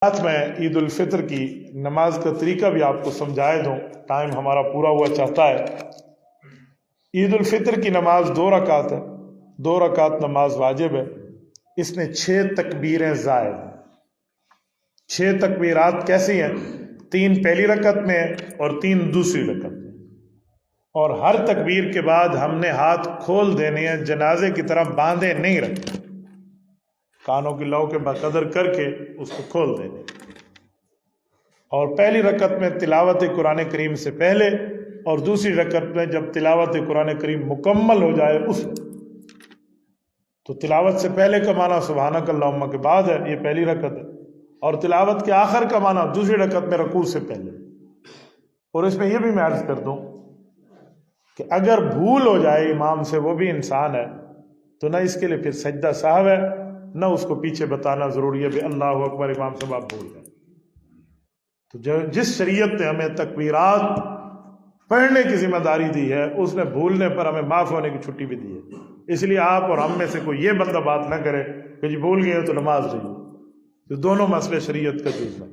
ساتھ میں عید الفطر کی نماز کا طریقہ بھی آپ کو سمجھائے دوں، ٹائم ہمارا پورا ہوا چاہتا ہے۔ عید الفطر کی نماز 2 رکعت ہے، 2 رکعت نماز واجب ہے۔ اس میں 6 تکبیریں زائد، 6 تکبیرات کیسی ہیں؟ 3 پہلی رکعت میں ہیں اور 3 دوسری رکعت میں، اور ہر تکبیر کے بعد ہم نے ہاتھ کھول دینے ہیں، جنازے کی طرح باندھے نہیں رکھتے، کانوں کی لو کے بقدر کر کے اس کو کھول دینے۔ اور پہلی رکعت میں تلاوت قرآن کریم سے پہلے، اور دوسری رکعت میں جب تلاوت قرآن کریم مکمل ہو جائے اس میں۔ تو تلاوت سے پہلے کا معنی سبحانک اللہم کے بعد ہے، یہ پہلی رکعت ہے، اور تلاوت کے آخر کا معنی دوسری رکعت میں رکوع سے پہلے۔ اور اس میں یہ بھی میں عرض کر دوں کہ اگر بھول ہو جائے امام سے، وہ بھی انسان ہے، تو نہ اس کے لیے پھر سجدہ سہو ہے، نہ اس کو پیچھے بتانا ضروری ہے کہ اللہ اکبر امام صاحب آپ بھول گئے۔ تو جس شریعت نے ہمیں تکبیرات پڑھنے کی ذمہ داری دی ہے، اس نے بھولنے پر ہمیں معاف ہونے کی چھٹی بھی دی ہے۔ اس لیے آپ اور ہم میں سے کوئی یہ بندہ بات نہ کرے کہ جی بھول گئے تو نماز نہیں، تو دونوں مسئلے شریعت کا جز ہے۔